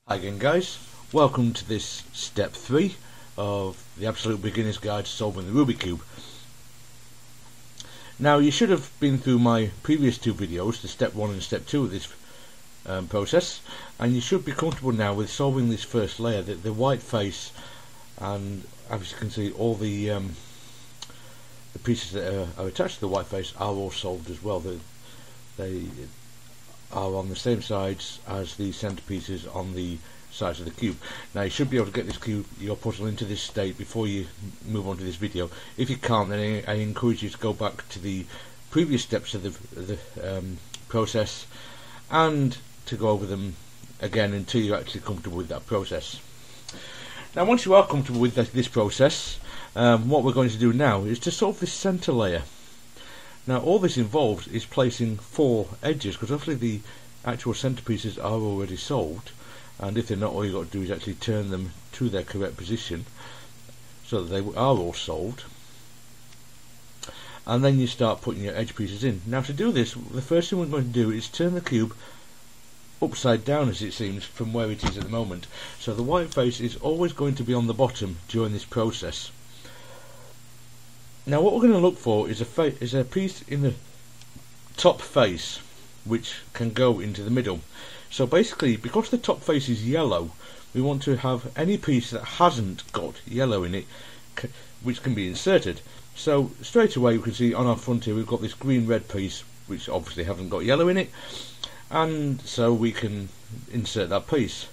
Hi again guys, welcome to this step 3 of the absolute beginner's guide to solving the Rubik Cube. Now you should have been through my previous two videos, the step 1 and step 2 of this process, and you should be comfortable now with solving this first layer, the white face, and as you can see all the pieces that are attached to the white face are all solved as well. They are on the same sides as the centerpieces on the sides of the cube. Now you should be able to get this cube, your puzzle, into this state before you move on to this video. If you can't, then I encourage you to go back to the previous steps of the process and to go over them again until you're actually comfortable with that process. Now once you are comfortable with this process, what we're going to do now is to solve this center layer. Now all this involves is placing 4 edges, because obviously the actual centerpieces are already solved, and if they're not, all you've got to do is actually turn them to their correct position so that they are all solved, and then you start putting your edge pieces in. Now to do this, the first thing we're going to do is turn the cube upside down, as it seems, from where it is at the moment. So the white face is always going to be on the bottom during this process. Now what we're going to look for is a piece in the top face which can go into the middle. So basically, because the top face is yellow, we want to have any piece that hasn't got yellow in it which can be inserted. So straight away we can see on our front here we've got this green-red piece which obviously haven't got yellow in it, and so we can insert that piece.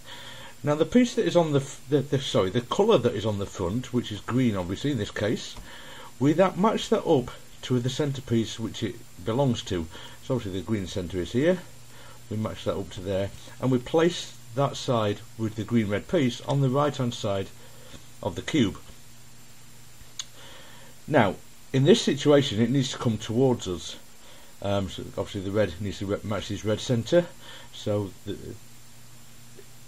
Now the piece that is on the colour that is on the front, which is green obviously in this case, we match that up to the centerpiece which it belongs to. So obviously the green center is here, we match that up to there, and we place that side with the green-red piece on the right hand side of the cube. Now in this situation it needs to come towards us, so obviously the red needs to match this red center. So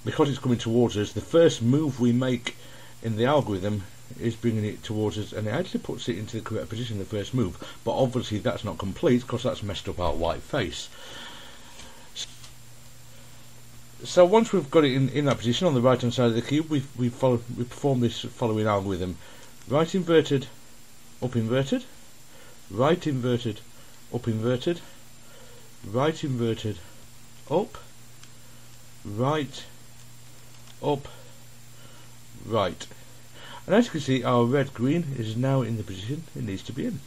because it's coming towards us, the first move we make in the algorithm is bringing it towards us, and it actually puts it into the correct position, the first move, but obviously that's not complete because that's messed up our white face. So once we've got it in that position on the right hand side of the cube, we perform this following algorithm: right inverted, up inverted, right inverted, up inverted, right inverted, up, right, up, right. And as you can see, our red-green is now in the position it needs to be in.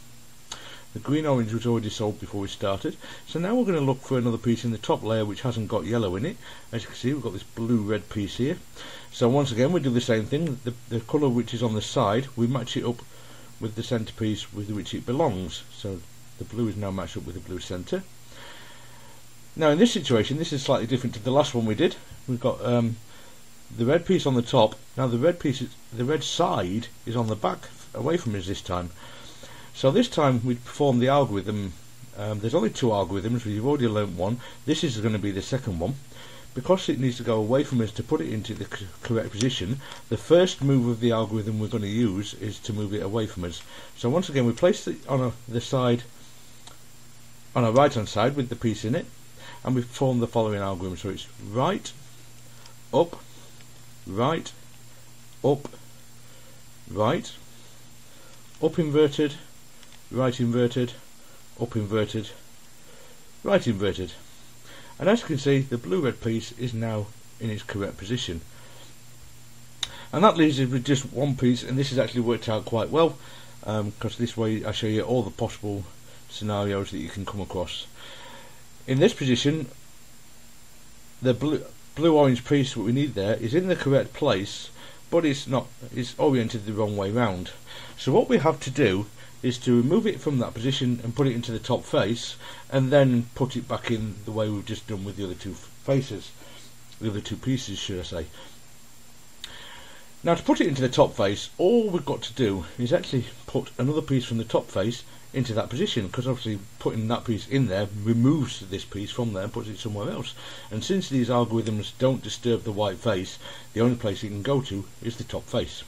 The green-orange was already solved before we started, so now we're going to look for another piece in the top layer which hasn't got yellow in it. As you can see, we've got this blue-red piece here. So once again we do the same thing. The colour which is on the side, we match it up with the centerpiece with which it belongs. So the blue is now matched up with the blue centre. Now in this situation, this is slightly different to the last one we did. We've got the red piece on the top. Now the red side is on the back, away from us this time. So this time we perform the algorithm. There's only 2 algorithms, we've already learnt one. This is going to be the second one. Because it needs to go away from us to put it into the correct position, the first move of the algorithm we're going to use is to move it away from us. So once again we place it on the side, on our right hand side with the piece in it, and we perform the following algorithm. So it's right, up, right, up, right, up inverted, right inverted, up inverted, right inverted. And as you can see, the blue-red piece is now in its correct position. And that leaves us with just one piece, and this has actually worked out quite well, because this way I show you all the possible scenarios that you can come across. In this position, the blue-orange piece that we need there is in the correct place, but it's oriented the wrong way round. So what we have to do is to remove it from that position and put it into the top face, and then put it back in the way we've just done with the other 2 faces, the other 2 pieces should I say. Now to put it into the top face, all we've got to do is actually put another piece from the top face into that position, because obviously putting that piece in there removes this piece from there and puts it somewhere else. And since these algorithms don't disturb the white face, the only place it can go to is the top face.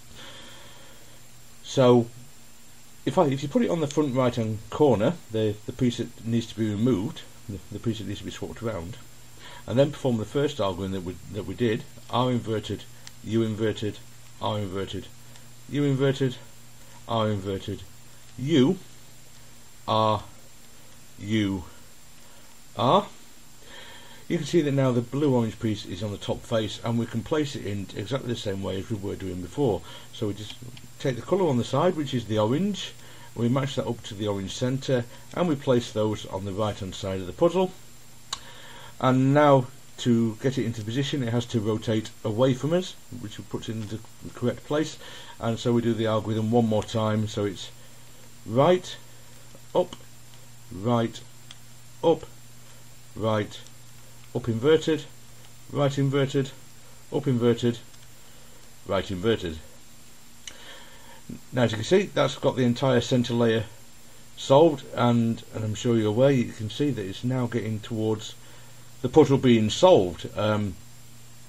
So if you put it on the front right hand corner, the piece that needs to be removed, the piece that needs to be swapped around, and then perform the first algorithm that we did, R inverted, U inverted, R inverted, U inverted, R inverted, U, R, U, R. You can see that now the blue-orange piece is on the top face, and we can place it in exactly the same way as we were doing before. So we just take the colour on the side, which is the orange, we match that up to the orange centre, and we place those on the right hand side of the puzzle. And now to get it into position, it has to rotate away from us, which will put it into the correct place. And so we do the algorithm one more time, so it's right, up, right, up, right, up inverted, right inverted, up inverted, right inverted. Now as you can see, that's got the entire centre layer solved, and I'm sure you're aware, you can see that it's now getting towards the puzzle being solved.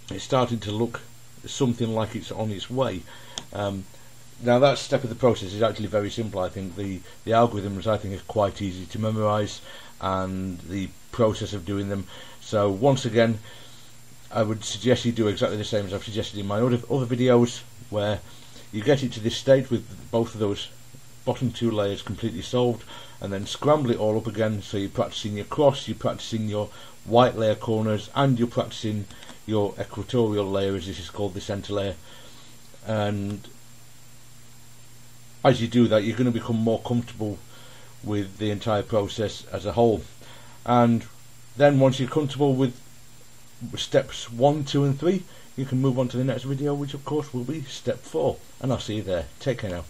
It's starting to look something like it's on its way. Now that step of the process is actually very simple. I think the algorithms, I think, are quite easy to memorise, and the process of doing them. So once again, I would suggest you do exactly the same as I've suggested in my other videos, where you get it to this state with both of those bottom two layers completely solved, and then scramble it all up again. So you're practicing your cross, you're practicing your white layer corners, and you're practicing your equatorial layer, as this is called, the centre layer. And as you do that, you're going to become more comfortable with the entire process as a whole. And then once you're comfortable with steps 1, 2 and 3, you can move on to the next video, which of course will be step 4. And I'll see you there. Take care now.